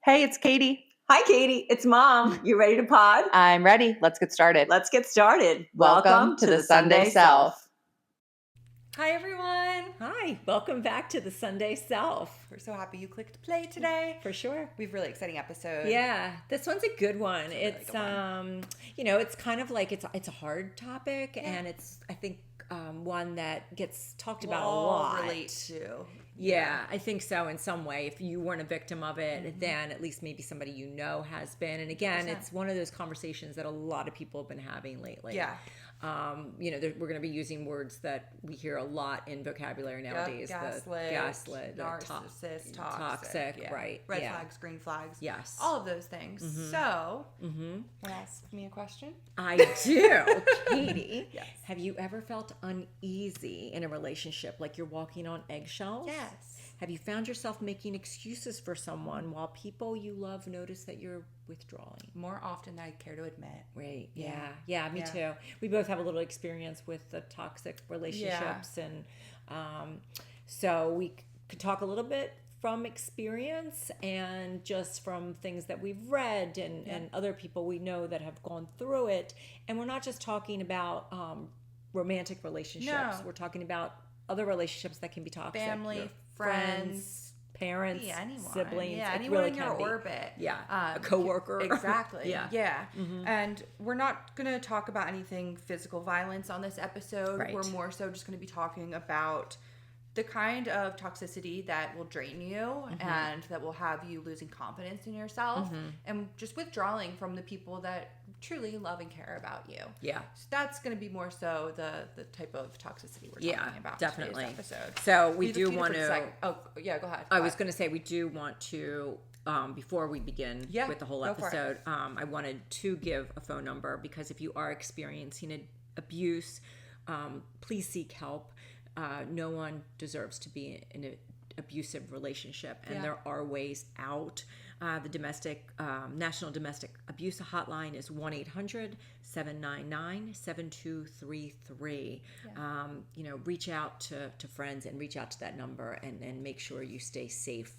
Hey, it's Katie. Hi, Katie. It's Mom. You ready to pod? I'm ready. Let's get started. Let's get started. Welcome to the Sunday Self. Hi, everyone. Hi. Welcome back to the Sunday Self. We're so happy you clicked play today. For sure. We have a really exciting episode. Yeah, this one's a good one. It's a really good It's kind of like it's a hard topic, and it's I think one that gets talked about a lot. Relate to. Yeah, I think so in some way. If you weren't a victim of it, then at least maybe somebody you know has been. And again, 100%. it's one of those conversations that a lot of people have been having lately. Yeah. We're going to be using words that we hear a lot in vocabulary nowadays. Gaslit, the narcissist, toxic, yeah. right. Red flags, green flags. Yes. All of those things. So, want to ask me a question? I do. Katie, Yes. have you ever felt uneasy in a relationship, like you're walking on eggshells? Yes. Have you found yourself making excuses for someone while people you love notice that you're withdrawing? More often than I care to admit. Right. Yeah. Yeah, me too. We both have a little experience with the toxic relationships. And so we could talk a little bit from experience and just from things that we've read and other people we know that have gone through it. And we're not just talking about romantic relationships. No. We're talking about other relationships that can be toxic. Family, Your friends, parents, anyone. siblings. Yeah, It anyone really in your can be. orbit. Yeah, a coworker. Exactly. Yeah. And we're not going to talk about anything physical violence on this episode. Right. We're more so just going to be talking about the kind of toxicity that will drain you and that will have you losing confidence in yourself and just withdrawing from the people that truly love and care about you. Yeah. So that's going to be more so the type of toxicity we're talking about definitely. in today's episode. So we Be the do few want different to. go ahead. I was going to say we do want to. Before we begin with the whole go for it. episode, I wanted to give a phone number because if you are experiencing abuse, please seek help. No one deserves to be in an abusive relationship, and there are ways out. The National Domestic Abuse Hotline is 1-800-799-7233. Reach out to friends and reach out to that number and make sure you stay safe.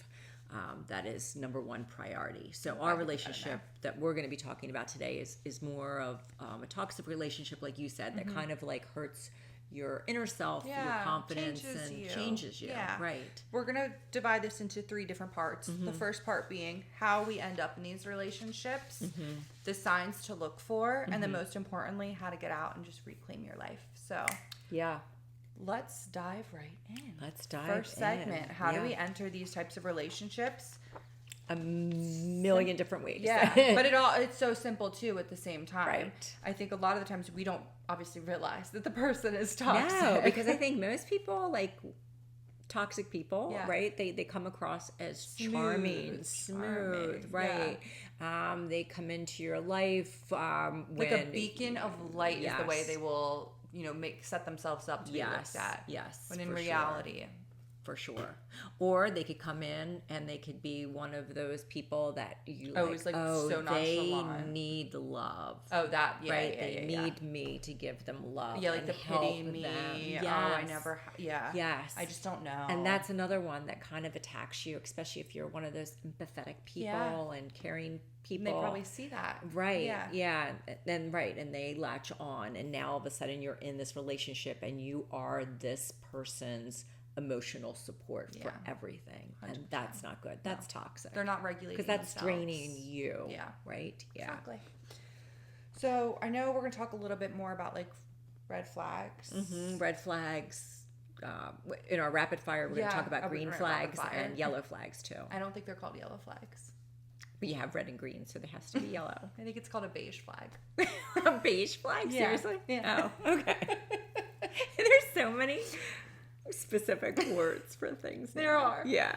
That is number one priority. So our relationship that we're going to be talking about today is more of a toxic relationship, like you said, that kind of like hurts your inner self, your confidence, changes you. Yeah. Right. We're going to divide this into 3 different parts. The first part being how we end up in these relationships, the signs to look for, and then most importantly, how to get out and just reclaim your life. So, let's dive right in. First segment, how do we enter these types of relationships? A million different ways. Yeah, but it's so simple too at the same time. Right. I think a lot of the times we don't obviously realize that the person is toxic. No, because I think most people, like toxic people, right? They come across as charming, smooth, right? Yeah. They come into your life like a beacon of light is the way they will, set themselves up to be looked at. Yes. When in reality. For sure. Or they could come in and they could be one of those people that you so nonchalant. They need love. Oh, that, right? They need me to give them love. Yeah, like the pity me. Them. Yes. Oh, I never, Yes. I just don't know. And that's another one that kind of attacks you, especially if you're one of those empathetic people and caring people. And they probably see that. Right. Yeah. And they latch on, and now all of a sudden you're in this relationship and you are this person's emotional support for everything. 100%. And that's not good. That's toxic. They're not regulating because that's themselves. Draining you. Yeah. Right? Yeah. Exactly. So I know we're going to talk a little bit more about like red flags. Red flags. In our rapid fire, we're going to talk about green flags and yellow flags too. I don't think they're called yellow flags. But you have red and green, so there has to be yellow. I think it's called a beige flag. A beige flag? Yeah. Seriously? Yeah. Oh, okay. There's so many specific words for things now. There are. Yeah.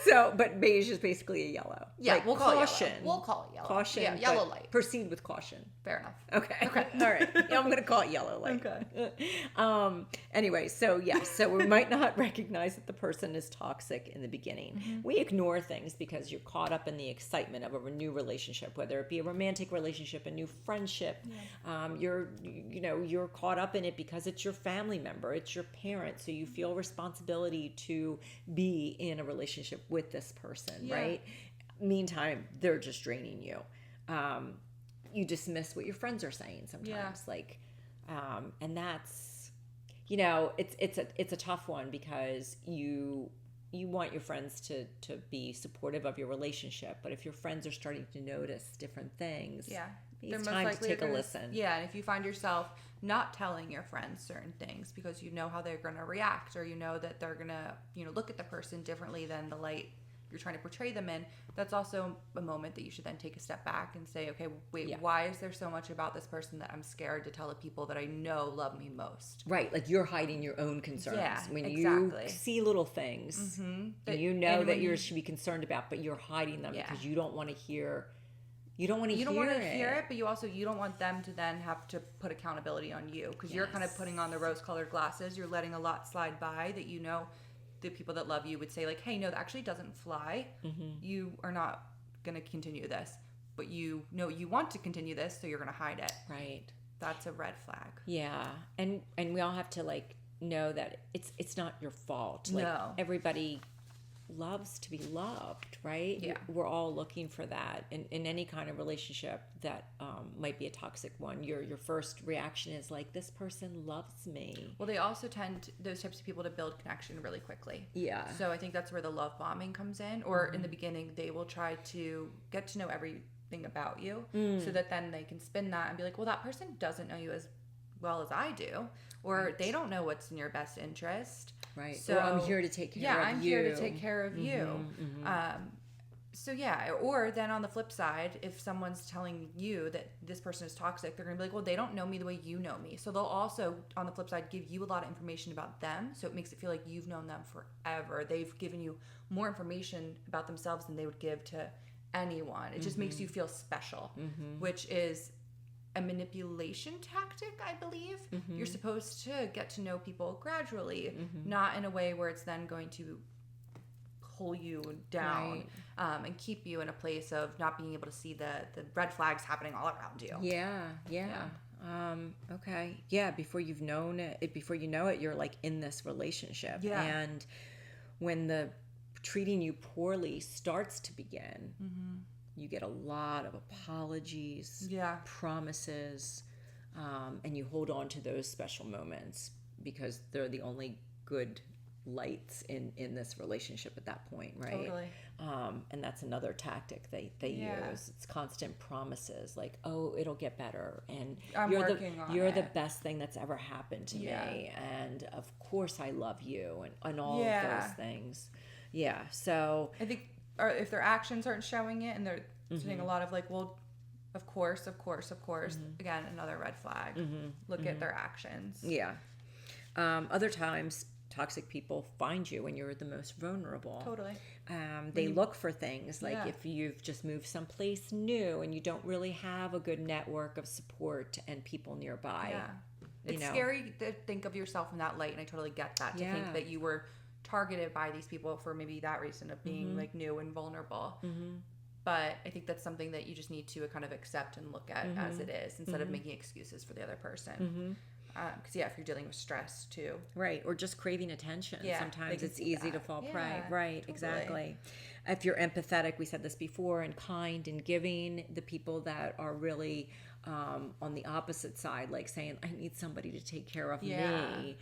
So, but beige is basically a yellow. Yeah, like we'll caution. Call it yellow. We'll call it yellow. Caution. Yeah, yellow light. Proceed with caution. Fair enough. Okay. All right. Yeah, I'm going to call it yellow light. Okay. Anyway, so we might not recognize that the person is toxic in the beginning. We ignore things because you're caught up in the excitement of a new relationship, whether it be a romantic relationship, a new friendship. You're caught up in it because it's your family member, it's your parent, so you feel responsibility to be in a relationship with this person, right? Meantime, they're just draining you. You dismiss what your friends are saying sometimes. Like, and that's, it's a tough one because you want your friends to be supportive of your relationship, but if your friends are starting to notice different things, it's time to take a listen. Yeah, and if you find yourself not telling your friends certain things because you know how they're going to react, or you know that they're going to, look at the person differently than the light you're trying to portray them in, that's also a moment that you should then take a step back and say, okay, wait, why is there so much about this person that I'm scared to tell the people that I know love me most? Right, like you're hiding your own concerns. Yeah, when exactly. you see little things that you know that you should be concerned about, but you're hiding them because you don't want to hear. You don't want to hear it, but you don't want them to then have to put accountability on you because you're kind of putting on the rose-colored glasses. You're letting a lot slide by that the people that love you would say, like, hey, no, that actually doesn't fly. You are not going to continue this, but you know you want to continue this, so you're going to hide it. Right. That's a red flag. Yeah, and we all have to like know that it's not your fault. Like, no, everybody loves to be loved, right? Yeah, we're all looking for that in any kind of relationship that might be a toxic one. Your first reaction is like, this person loves me. Well, they also tend, those types of people, to build connection really quickly. Yeah. So I think that's where the love bombing comes in, or in the beginning they will try to get to know everything about you so that then they can spin that and be like, well, that person doesn't know you as well as I do, or they don't know what's in your best interest. Right. So or I'm here to take care of you. Yeah, I'm here to take care of you. So yeah, or then on the flip side, if someone's telling you that this person is toxic, they're going to be like, well, they don't know me the way you know me. So they'll also, on the flip side, give you a lot of information about them. So it makes it feel like you've known them forever. They've given you more information about themselves than they would give to anyone. It just makes you feel special, which is a manipulation tactic, I believe. You're supposed to get to know people gradually, not in a way where it's then going to pull you down, and keep you in a place of not being able to see the red flags happening all around you. Okay. Yeah, before you know it, you're like in this relationship. Yeah. And when the treating you poorly starts to begin, you get a lot of apologies, promises, and you hold on to those special moments because they're the only good lights in this relationship at that point, right? Totally. And that's another tactic they use. It's constant promises, like, oh, it'll get better, and you're the best thing that's ever happened to me, and of course I love you, and all of those things. Yeah. So I think, or if their actions aren't showing it, and they're saying a lot of like, well, of course, again, another red flag. Look at their actions. Yeah. Other times, toxic people find you when you're the most vulnerable. Totally. They look for things like if you've just moved someplace new and you don't really have a good network of support and people nearby. Yeah. It's scary to think of yourself in that light, and I totally get that, to think that you were targeted by these people for maybe that reason of being like new and vulnerable. But I think that's something that you just need to kind of accept and look at as it is, instead of making excuses for the other person. Because if you're dealing with stress too, right, or just craving attention, sometimes it's easy to fall prey. Right, totally. Exactly. If you're empathetic, we said this before, and kind and giving, the people that are really on the opposite side, like saying, I need somebody to take care of me,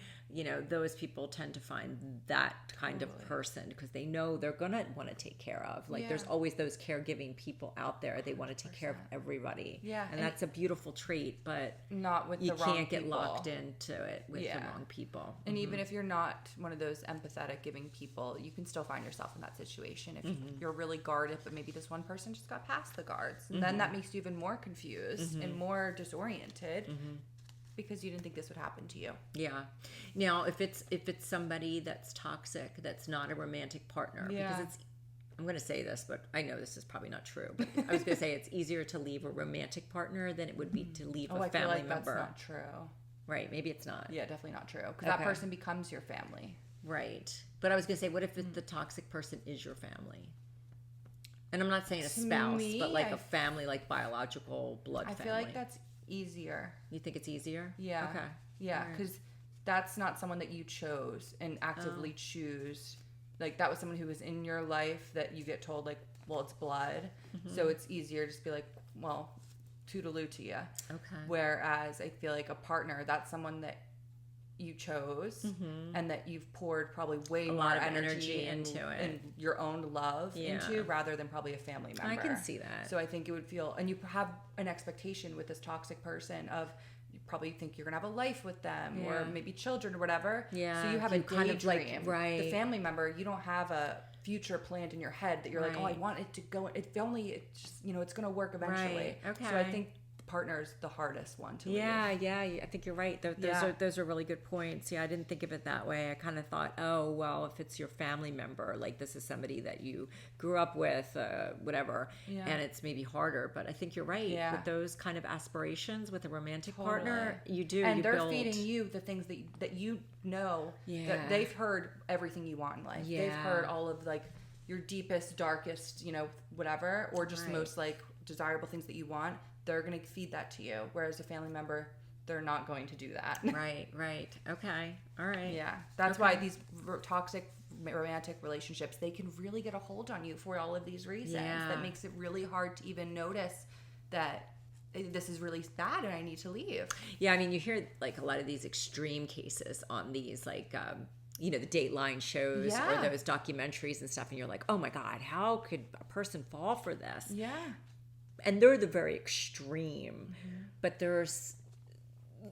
those people tend to find that kind of person because they know they're gonna want to take care of. Like there's always those caregiving people out there. They want to take care of everybody. Yeah. And that's a beautiful trait, but not with the wrong people. You can't get locked into it with the wrong people. And even if you're not one of those empathetic giving people, you can still find yourself in that situation if you're really guarded, but maybe this one person just got past the guards, and then that makes you even more confused and more disoriented. Because you didn't think this would happen to you. Yeah. Now, if it's somebody that's toxic, that's not a romantic partner, because I'm going to say this, but I know this is probably not true. But I was going to say it's easier to leave a romantic partner than it would be to leave a family feel like member. That's not true. Right. Maybe it's not. Yeah, definitely not true. Because that person becomes your family. Right. But I was going to say, what if the toxic person is your family? And I'm not saying a spouse, but like a family, like biological blood family. I feel like that's easier. You think it's easier? Yeah. Okay. Yeah, because that's not someone that you chose and actively choose. like that was someone who was in your life that you get told like, well, it's blood. So it's easier to just be like, well, toodaloo to you. Okay. Whereas I feel like a partner, that's someone that you chose and that you've poured probably way more lot of energy into it. and your own love into, rather than probably a family member. I can see that. So I think it would feel, and you have an expectation with this toxic person of, you probably think you're gonna have a life with them or maybe children or whatever. Yeah. So you have You a kind of, like, daydream. right. The family member, you don't have a future planned in your head that you're like, oh, I want it to go. If only it's just, it's gonna work eventually. Right. Okay. So I think partner's the hardest one to leave. Yeah, I think you're right. Those are really good points. Yeah, I didn't think of it that way. I kind of thought, oh, well, if it's your family member, like this is somebody that you grew up with, whatever, and it's maybe harder. But I think you're right. Yeah. With those kind of aspirations with a romantic partner, you do. And you they're build... feeding you the things that you know, that they've heard everything you want in life. Yeah. They've heard all of like your deepest, darkest, whatever, or just most like desirable things that you want. They're going to feed that to you. Whereas a family member, they're not going to do that. Right. Okay. All right. Yeah. That's why these toxic romantic relationships, they can really get a hold on you for all of these reasons. Yeah. That makes it really hard to even notice that this is really bad and I need to leave. Yeah, I mean, you hear like a lot of these extreme cases on these like the Dateline shows or those documentaries and stuff, and you're like, oh my God, how could a person fall for this? Yeah. And they're the very extreme, but there's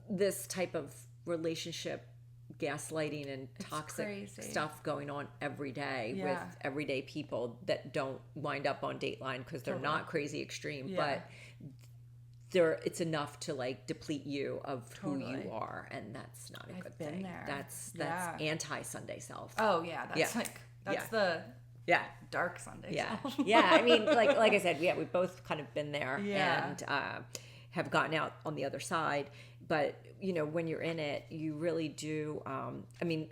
this type of relationship gaslighting and toxic stuff going on every day with everyday people that don't wind up on Dateline because they're not crazy extreme, but it's enough to like deplete you of who you are, and that's not a good thing. There. That's anti Sunday self. Oh yeah, that's the dark Sunday. Self. I mean, like I said, we both kind of been there and have gotten out on the other side. But when you're in it, you really do. I mean,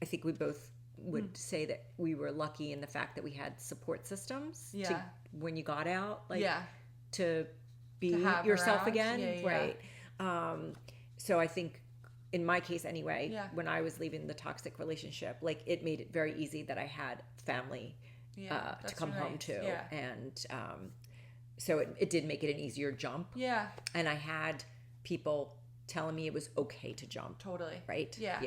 I think we both would say that we were lucky in the fact that we had support systems when you got out, to be yourself again, right? So I think, in my case anyway, when I was leaving the toxic relationship, like it made it very easy that I had family to come home to, and so it did make it an easier jump. Yeah, and I had people telling me it was okay to jump. Totally. Right. Yeah.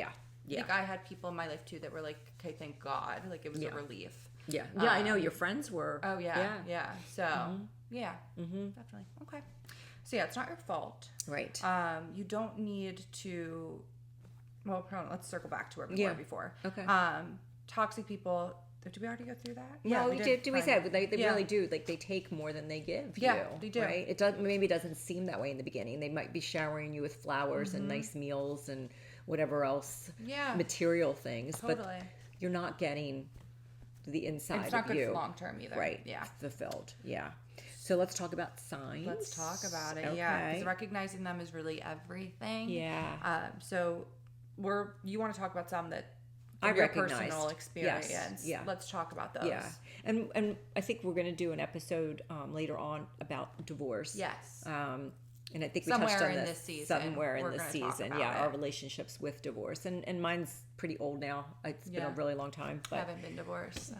Like I had people in my life too that were like, okay, thank God, like it was a relief. Yeah, I know your friends were. Oh yeah. So definitely okay. So it's not your fault, right? You don't need to. Well, let's circle back to where we were before. Okay. Toxic people. Did we already go through that? Yeah, we did. We said they really do. Like they take more than they give. Yeah, they do. Right? It doesn't seem that way in the beginning. They might be showering you with flowers and nice meals and whatever else. Yeah. Material things, but you're not getting the inside of you. It's not good for long term either. Right. Yeah. Fulfilled. Yeah. So let's talk about signs. Let's talk about it. Okay. Yeah, because recognizing them is really everything. Yeah. So you want to talk about some that I your recognized. Personal experience. Yes. Yeah. Let's talk about those. Yeah. And I think we're going to do an episode later on about divorce. Yes. And I think we touched on this somewhere in this season. Yeah, our relationships with divorce, and mine's pretty old now. It's been a really long time. But I haven't been divorced, so.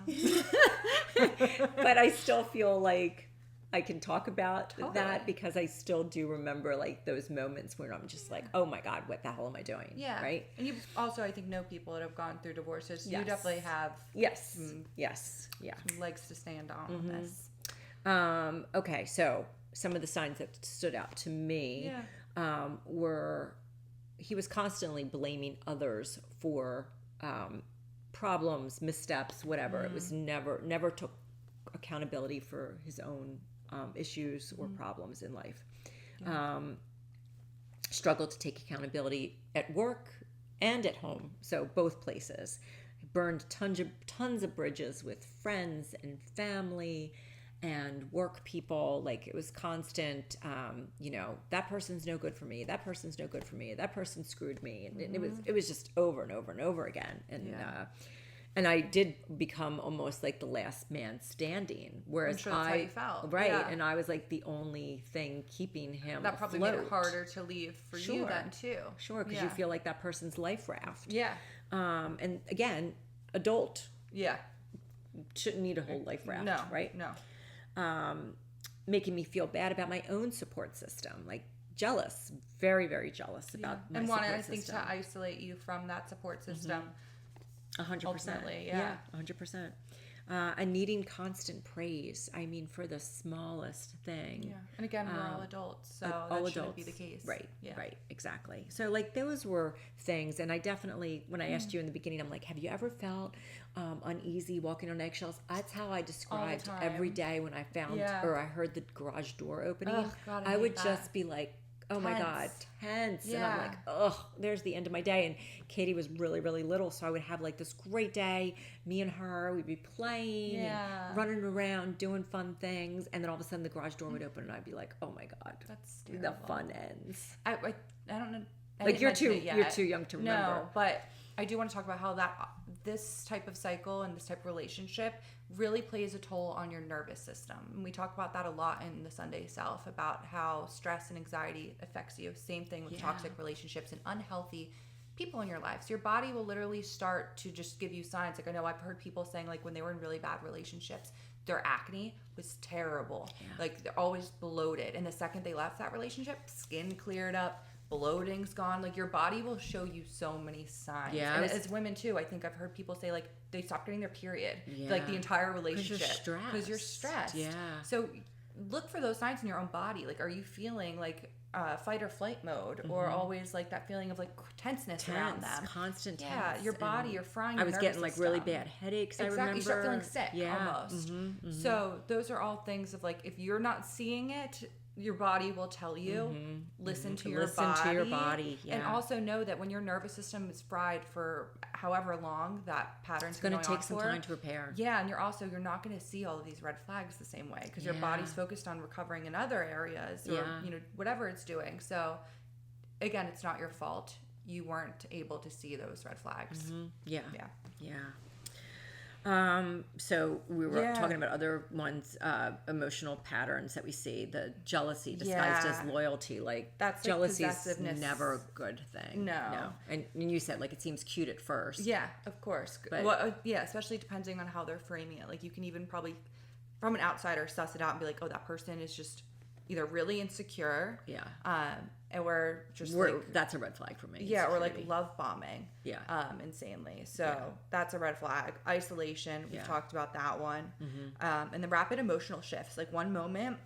But I still feel like I can talk about that because I still do remember like those moments where I'm just like, oh my God, what the hell am I doing? Yeah. Right. And you also, I think, know people that have gone through divorces. You definitely have. Yes. Yeah. Some legs to stand on this. Okay. So some of the signs that stood out to me were he was constantly blaming others for problems, missteps, whatever. It was never took accountability for his own issues or problems in life. Struggled to take accountability at work and at home, so both places. Burned tons of bridges with friends and family and work people. Like it was constant, that person's no good for me, that person's no good for me, that person screwed me, and it was just over and over and over again. And I did become almost like the last man standing, whereas I'm sure that's how you felt. Right, and I was like the only thing keeping him That probably afloat. made it harder to leave for you then too. Sure, because you feel like that person's life raft. Yeah. And again, adult shouldn't need a whole life raft, No, right? No. Making me feel bad about my own support system, like jealous, very, very jealous about my and support wanting, I system. think, to isolate you from that support system. 100%. Ultimately, Yeah, 100%. And needing constant praise. I mean, for the smallest thing. Yeah. And again, we're all adults, so all that shouldn't adults. be the case. Right. Yeah. Right. Exactly. So like those were things, and I definitely, when I asked you in the beginning, I'm like, have you ever felt uneasy walking on eggshells? That's how I described time. every day when I found or I heard the garage door opening. Ugh, God, I would hate that. just be like, oh my God, tense. And I'm Yeah. like, ugh, there's the end of my day. And Katie was really, really little. So I would have like this great day. Me and her, we'd be playing and running around, doing fun things. And then all of a sudden the garage door would open and I'd be like, oh my God, That's the terrible. fun ends. I don't know. I Like didn't you're mention too it yet. you're too young to remember. No, but I do want to talk about how this type of cycle and this type of relationship really plays a toll on your nervous system. And we talk about that a lot in the Sunday Self, about how stress and anxiety affects you. Same thing with toxic relationships and unhealthy people in your lives. Your body will literally start to just give you signs. Like I know I've heard people saying like when they were in really bad relationships, their acne was terrible. Like they're always bloated. And the second they left that relationship, skin cleared up, bloating's gone. Like your body will show you so many signs. Yeah, and as women too, I think I've heard people say like they stopped getting their period, like the entire relationship, because you're stressed. Yeah. So look for those signs in your own body. Like, are you feeling like fight or flight mode, or always like that feeling of like tenseness around them? Constant tense. Yeah, your body, you're frying. I your was nervous getting like really system. bad headaches. Exactly. I remember. You start feeling sick almost. Mm-hmm. So those are all things of like, if you're not seeing it, your body will tell you. Listen to your body. Yeah. And also know that when your nervous system is fried for however long that pattern's going to going on take some for, time to repair. Yeah, and you're not going to see all of these red flags the same way because your body's focused on recovering in other areas or whatever it's doing. So again, it's not your fault. You weren't able to see those red flags. Yeah. So we were talking about other ones, emotional patterns that we see, the jealousy disguised as loyalty. Like that's jealousy like is never a good thing. No. And you said like it seems cute at first. Yeah, of course. But, especially depending on how they're framing it. Like you can even probably, from an outsider, suss it out and be like, oh, that person is just either really insecure. Yeah. Or just that's a red flag for me. Yeah, or like love bombing. Yeah. Insanely. So that's a red flag. Isolation. We've talked about that one. And the rapid emotional shifts. Like one moment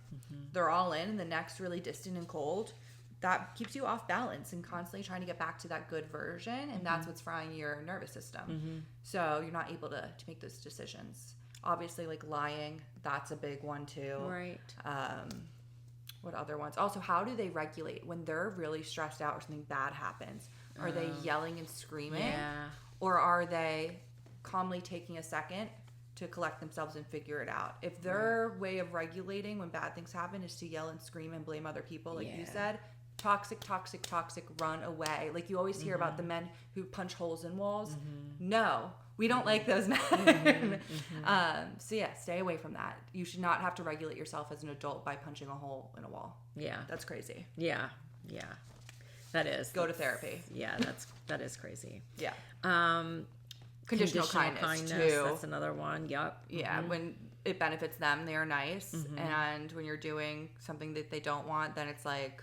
they're all in, and the next really distant and cold. That keeps you off balance and constantly trying to get back to that good version, and that's what's frying your nervous system. So you're not able to make those decisions. Obviously, like lying, that's a big one too. Right. What other ones? Also, how do they regulate when they're really stressed out or something bad happens? Are they yelling and screaming? Yeah. Or are they calmly taking a second to collect themselves and figure it out? If their way of regulating when bad things happen is to yell and scream and blame other people, like you said, toxic, run away. Like you always hear about the men who punch holes in walls. No, we don't like those men. So yeah, stay away from that. You should not have to regulate yourself as an adult by punching a hole in a wall. Yeah. That's crazy. Yeah. That is. Go to therapy. Yeah, that is crazy. Yeah. Conditional kindness too. That's another one. Yep. Yeah, when it benefits them, they are nice. And when you're doing something that they don't want, then it's like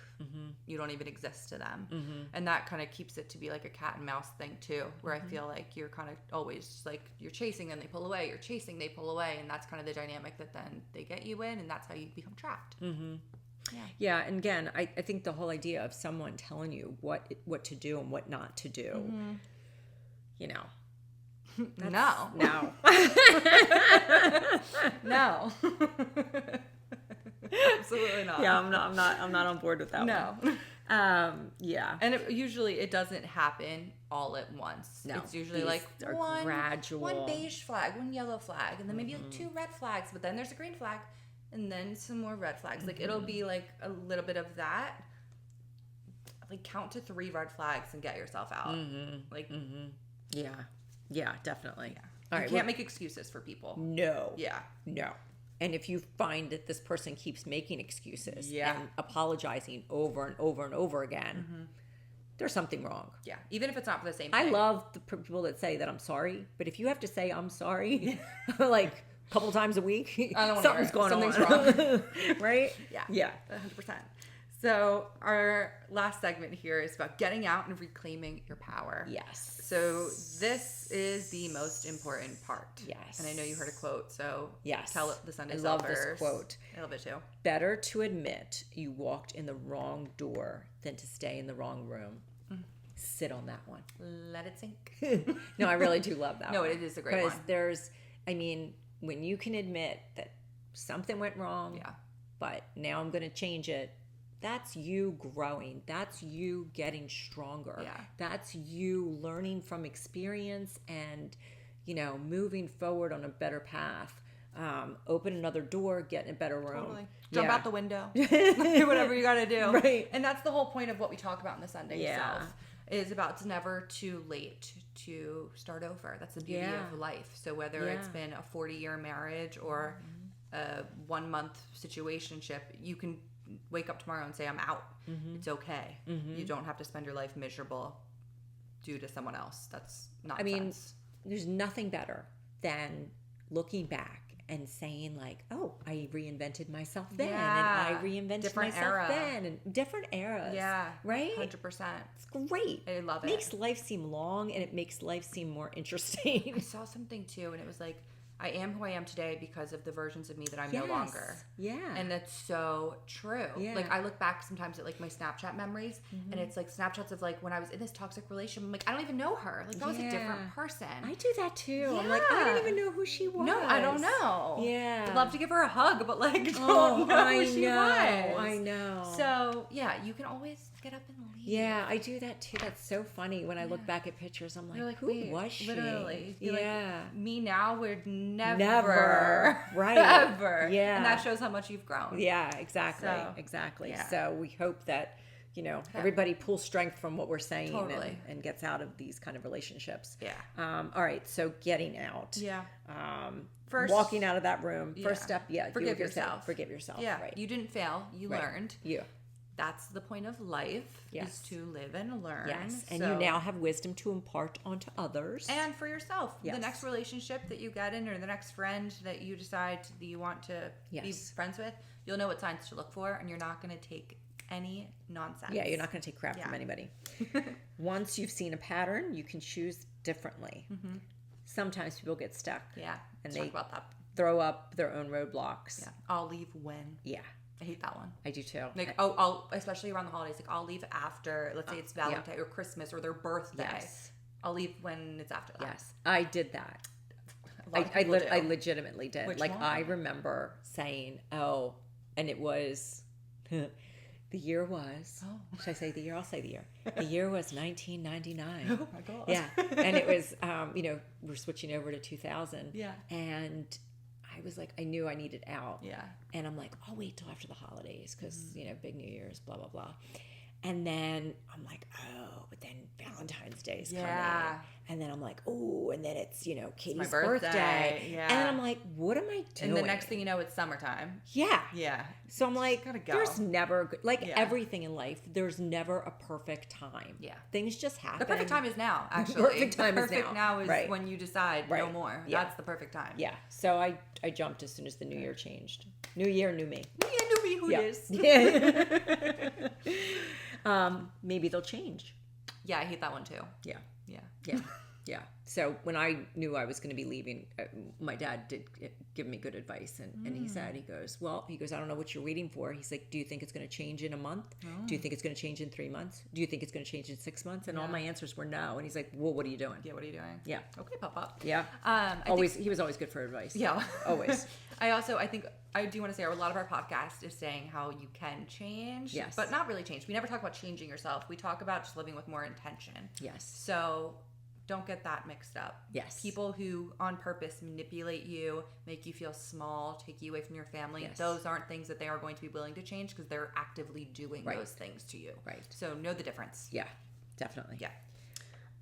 you don't even exist to them. And that kind of keeps it to be like a cat and mouse thing too, where I feel like you're kind of always like you're chasing and they pull away, you're chasing, they pull away, and that's kind of the dynamic that then they get you in, and that's how you become trapped. Yeah, and again, I think the whole idea of someone telling you what to do and what not to do, you know. No. No. Absolutely not. Yeah, I'm not on board with that one. Yeah. And it doesn't happen all at once. No, it's usually these like are one gradual. one beige flag, one yellow flag, and then maybe like two red flags, but then there's a green flag, and then some more red flags. Like it'll be like a little bit of that. Like count to 3 red flags and get yourself out. Like Yeah, definitely. Yeah. All You right, can't make excuses for people. No. Yeah. No. And if you find that this person keeps making excuses Yeah. and apologizing over and over and over again, there's something wrong. Yeah, even if it's not for the same I thing. love the people that say that I'm sorry, but if you have to say I'm sorry like a couple times a week, I don't wanna something's hear it. going Something's on. Right? Yeah. Yeah. 100%. So our last segment here is about getting out and reclaiming your power. Yes. So this is the most important part. Yes. And I know you heard a quote, so Yes. tell the Sunday I love Selfers. this quote. I love it too. Better to admit you walked in the wrong door than to stay in the wrong room. Sit on that one. Let it sink. No, I really do love that No, one. it is a great Because one. there's, I mean, when you can admit that something went wrong, Yeah. but now I'm going to change it, that's you growing. That's you getting stronger. Yeah. That's you learning from experience and, moving forward on a better path. Open another door, get in a better room. Totally. Jump Yeah. out the window. Do whatever you got to do. Right. And that's the whole point of what we talk about in the Sunday Yeah. Self. Is about it's never too late to start over. That's the beauty Yeah. of life. So whether it's been a 40-year marriage or a 1-month situationship, you can wake up tomorrow and say, I'm out. It's okay. You don't have to spend your life miserable due to someone else. That's nonsense. I mean, there's nothing better than looking back and saying like, oh, I reinvented myself then, Yeah. and I reinvented Different myself era. then, and different eras. yeah. Right? 100%. It's great. I love it. Makes life seem long, and it makes life seem more interesting. I saw something too, and it was like, I am who I am today because of the versions of me that I'm no Yes. longer. Yeah. And that's so true. Yeah. Like I look back sometimes at like my Snapchat memories and it's like snapshots of like when I was in this toxic relationship. I'm like, I don't even know her. Like that was a Yeah. different person. I do that too. I'm like, I Yeah. don't even know who she was. No, I don't know. Yeah. I'd love to give her a hug, but like don't Oh, know I who she know. was. I know. So yeah, you can always get up and leave. Yeah, I do that too. That's so funny. When I look back at pictures, I'm like, You're like, who wait, was she? literally. You're Yeah. like, me now would never. Never. Right. Ever. Yeah. And that shows how much you've grown. Yeah, exactly. So, Exactly. yeah. So we hope that, everybody pulls strength from what we're saying Totally. and gets out of these kind of relationships. Yeah. All right. So getting out. Yeah. First, walking out of that room. First Yeah. step. Yeah. Forgive do what you're saying. yourself. Forgive yourself. Yeah. Right. You didn't fail. You Right. learned. Yeah. That's the point of life Yes. is to live and learn. Yes. And So- you now have wisdom to impart onto others. and for yourself. Yes. The next relationship that you get in or the next friend that you decide that you want to be Yes. friends with, you'll know what signs to look for and you're not going to take any nonsense. Yeah, you're not going to take crap from Yeah. anybody. Once you've seen a pattern, you can choose differently. Sometimes people get stuck. Yeah. And Let's they talk about that. throw up their own roadblocks. Yeah. I'll leave when. Yeah, I hate that one. I do too. Like, I'll especially around the holidays, like I'll leave after, let's say it's Valentine or Christmas or their birthday. Yes. I'll leave when it's after that. Yes, I did that. A lot of I people do. legitimately did. Which like one? I remember saying, "Oh," and it was the year was. Oh. Should I say the year? I'll say the year. The year was 1999. Oh my God. Yeah, and it was we're switching over to 2000. Yeah. and I was like, I knew I needed out. Yeah. And I'm like, I'll wait till after the holidays because, big New Year's, blah, blah, blah. And then I'm like, oh, but then Valentine's Day is Yeah. coming. And then I'm like, oh, and then it's, Katie's my birthday. birthday. Yeah. And then I'm like, what am I doing? And the next thing you know, it's summertime. Yeah. Yeah. So I'm like, gotta go. there's never, Yeah. everything in life, there's never a perfect time. Yeah. Things just happen. The perfect time is now, actually. perfect time the is perfect now. now is Right. when you decide no Right. more. Yeah. That's the perfect time. Yeah. So I jumped as soon as the new year changed. New year, new me. Yeah, new me who Yeah. is. Maybe they'll change. Yeah, I hate that one too. Yeah. Yeah. Yeah. Yeah. So when I knew I was going to be leaving, my dad did give me good advice. And he said, he goes, I don't know what you're waiting for. He's like, do you think it's going to change in a month? Do you think it's going to change in 3 months? Do you think it's going to change in 6 months? And all my answers were no. And he's like, well, what are you doing? Yeah, what are you doing? Yeah. Okay, Papa. Yeah. I He was always good for advice. Yeah. Always. I think I do want to say a lot of our podcast is saying how you can change. Yes. But not really change. We never talk about changing yourself. We talk about just living with more intention. Yes. So don't get that mixed up. Yes. People who on purpose manipulate you, make you feel small, take you away from your family, Yes. those aren't things that they are going to be willing to change because they're actively doing Right. those things to you. Right. So know the difference. Yeah. Definitely. Yeah.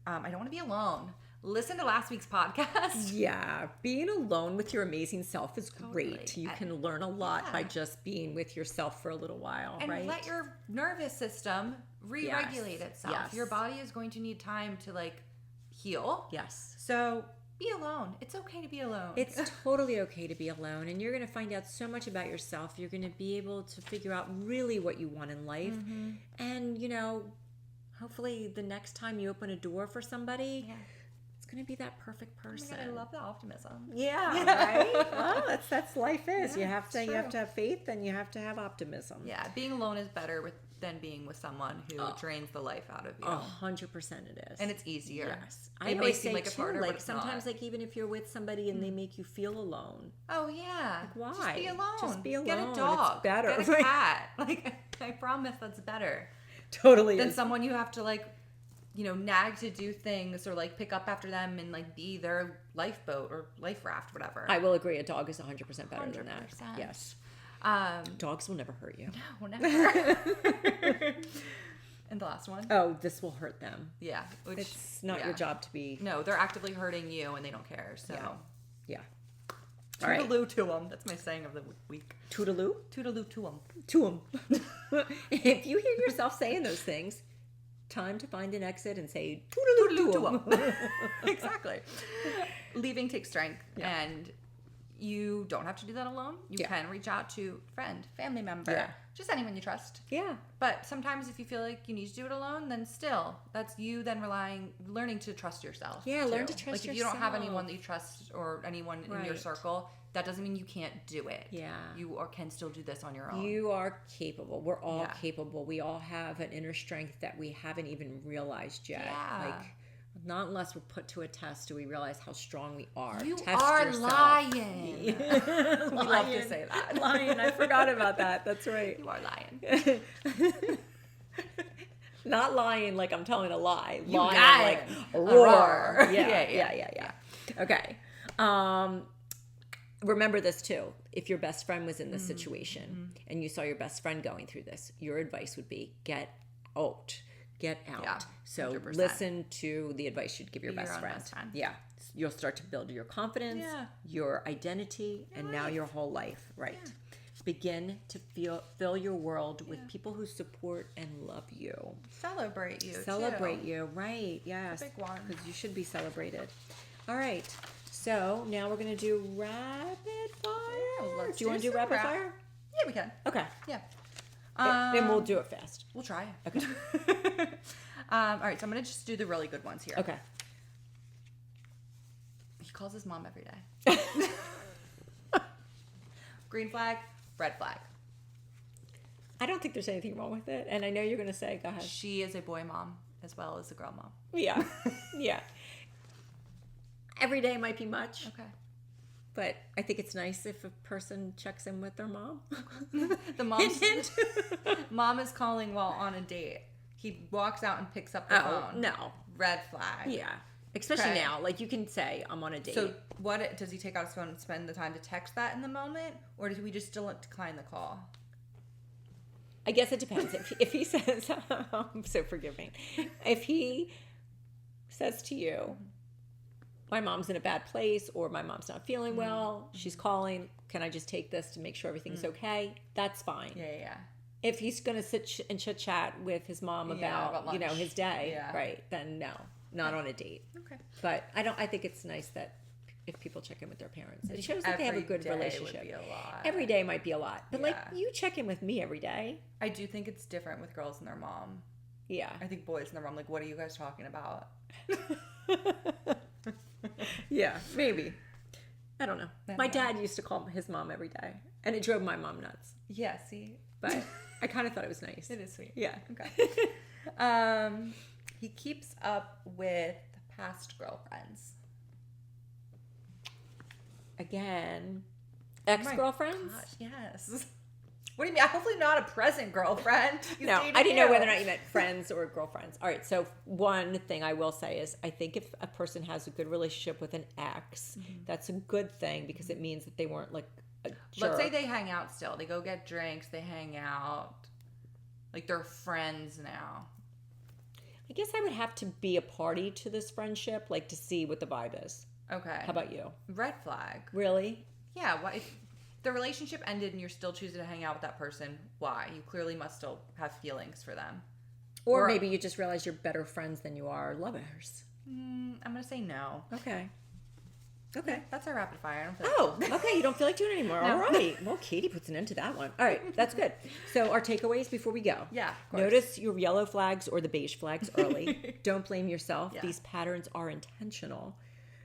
I don't want to be alone. listen to last week's podcast. Yeah, being alone with your amazing self is great. Totally. You can learn a lot by Yeah. just being with yourself for a little while, And right? let your nervous system re-regulate itself. Yes. Your body is going to need time to like heal. Yes. So be alone. It's okay to be alone. It's totally okay to be alone, and you're going to find out so much about yourself. You're going to be able to figure out really what you want in life. Mm-hmm. And, you know, hopefully the next time you open a door for somebody, Yeah. it's going to be that perfect Oh my person. God, I love the optimism. Yeah, right? Well, that's life is. Yeah, you have it's true. to have faith, and you have to have optimism. Yeah, being alone is better than being with someone who drains the life out of you. 100% it is. And it's easier. Yes. It I may always seem say like it's too, harder, but like it's sometimes not. like even if you're with somebody and they make you feel alone. Oh yeah. Why? Just be alone. Just be Get alone. a It's dog. better. Get a cat. Like I promise that's better Totally than is. someone you have to like, you know, nag to do things or like pick up after them and like be their lifeboat or life raft, whatever. I will agree. A dog is 100% better than that. 100%. Yes. Um, Dogs will never hurt you. no, never. And the last one. Oh, this will hurt them. Yeah. Which, It's not yeah. your job to be. No, they're actively hurting you and they don't care. So. Yeah. All right. Toodaloo to them. That's my saying of the week. Toodaloo Toodaloo to them. to 'em. If you hear yourself saying those things, time to find an exit and say toodaloo to 'em. Exactly. Leaving takes strength, Yeah. and you don't have to do that alone. You Yeah. can reach out to friend, family member, Yeah. just anyone you trust. Yeah. But sometimes if you feel like you need to do it alone, then still, that's you then learning to trust yourself. Yeah, learn to too. trust Like if you don't have yourself. anyone that you trust or anyone in your Right. circle, that doesn't mean you can't do it. Yeah. You can still do this on your own. You are capable. We're all Yeah. capable. We all have an inner strength that we haven't even realized yet. Yeah. Like, not unless we're put to a test do we realize how strong we are. You Test are yourself. lying. We love to say that. Lying. I forgot about that. That's right. You are lying. Not lying like I'm telling a lie. You lying lying. like A roar. roar. Yeah. Okay. Remember this too. If your best friend was in this situation and you saw your best friend going through this, your advice would be get out. Get out. Yeah, So 100%. listen to the advice you'd give your Be your best own friend. best friend. Yeah. You'll start to build your confidence, Yeah. your identity, and now your whole life. Right. Begin to fill your world with people who support and love you. Celebrate you. Celebrate too. you. Right. Yes. Big one. Because you should be celebrated. All right. So now we're going to do rapid fire. let's do you want to do do some rapid rap- fire? Yeah, we can. Okay. Yeah. Then we'll do it fast. We'll try. Okay. All right, so I'm gonna just do the really good ones here. Okay. He calls his mom every day. Green flag, red flag. I don't think there's anything wrong with it. And I know you're going to say, go ahead. She is a boy mom as well as a girl mom. Yeah. Yeah. Every day might be much, Okay. but I think it's nice if a person checks in with their mom. The mom's Hint, mom is calling while on a date. He walks out and picks up the Oh, phone. no. Red flag. Yeah. Especially Okay. now. Like, you can say, I'm on a date. So what does he take out his phone and spend the time to text that in the moment, or does we just still decline the call? I guess it depends. If he says, I'm so forgiving. If he says to you, my mom's in a bad place, or my mom's not feeling well, she's calling, can I just take this to make sure everything's okay? That's fine. Yeah. If he's going to sit and chit chat with his mom Yeah, about about lunch. his day, Yeah. right? Then no, not on a date. Okay. But I think it's nice that if people check in with their parents, it shows that they have a Every good day relationship. Would be a lot. Every day might be a lot, but like Yeah. you check in with me every day. I do think it's different with girls and their mom. Yeah. I think boys and their mom, like, what are you guys talking about? Yeah, maybe. I don't know. I My don't know. dad used to call his mom every day, and it drove my mom nuts. Yeah, see? But I kind of thought it was nice. It is sweet. Yeah. Okay. He keeps up with past girlfriends. Again, ex-girlfriends? Gosh, yes. What do you mean? Hopefully not a present girlfriend. He's No, dating I didn't know you. whether or not you meant friends or girlfriends. All right, so one thing I will say is I think if a person has a good relationship with an ex, that's a good thing because it means that they weren't like a jerk. Let's say they hang out still. They go get drinks. They hang out. Like they're friends now. I guess I would have to be a party to this friendship, like to see what the vibe is. Okay. How about you? Red flag. Really? Yeah. Why? If the relationship ended and you're still choosing to hang out with that person, why? You clearly must still have feelings for them. Or maybe you just realize you're better friends than you are lovers. I'm going to say no. Okay. Okay. That's our rapid fire. I don't feel like Okay. You don't feel like doing it anymore. No. All right. Well, Katie puts an end to that one. All right. That's good. So our takeaways before we go. Yeah, of course. Notice your yellow flags or the beige flags early. Don't blame yourself. Yeah. These patterns are intentional.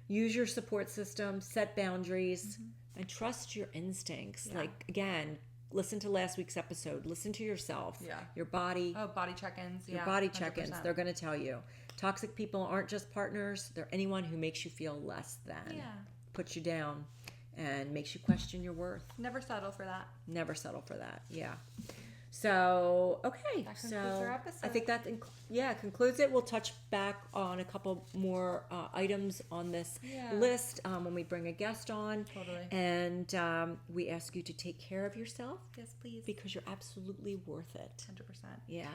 Use your support system, set boundaries, and trust your instincts. Yeah. Like, again, listen to last week's episode. Listen to yourself. Yeah. Your body. Oh, body check-ins. Your Yeah, body check-ins. 100%. They're going to tell you. Toxic people aren't just partners. They're anyone who makes you feel less than. Yeah. Puts you down and makes you question your worth. Never settle for that. Never settle for that. Yeah. So, okay. That concludes our episode. I think that, concludes it. We'll touch back on a couple more items on this list when we bring a guest on. Totally. And we ask you to take care of yourself. Yes, please. Because you're absolutely worth it. 100%. Yeah.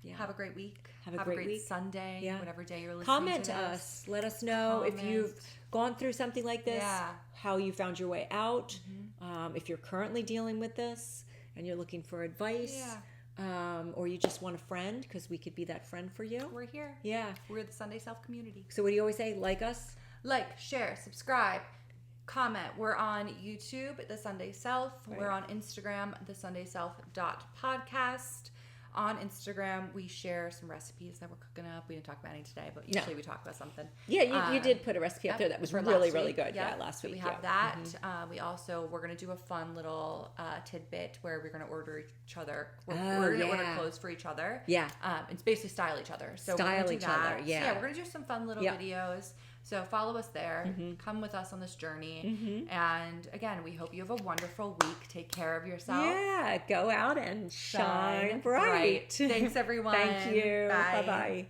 Yeah. Have a great week. Have a great week. Sunday. Yeah. Whatever day you're listening Comment to to this. us. Let us know if you've gone through something like this, how you found your way out, if you're currently dealing with this and you're looking for advice, or you just want a friend, because we could be that friend for you. We're here. Yeah. We're the Sunday Self community. So what do you always say? Like us? Like, share, subscribe, comment. We're on YouTube, The Sunday Self. Right. We're on Instagram, thesundayself.podcast. On Instagram, we share some recipes that we're cooking up. We didn't talk about any today, but usually we talk about something. Yeah, you did put a recipe up there that was for really, last really week. good. Yep. Yeah, last So week. we have that. We're going to do a fun little tidbit where we're going to order each other. We're going to order clothes for each other. Yeah. It's basically style each other. So Style we're gonna do each that. other, yeah. So we're going to do some fun little videos. So follow us there. Come with us on this journey. And again, we hope you have a wonderful week. Take care of yourself. Yeah, go out and shine bright. Thanks, everyone. Thank you. Bye. Bye-bye.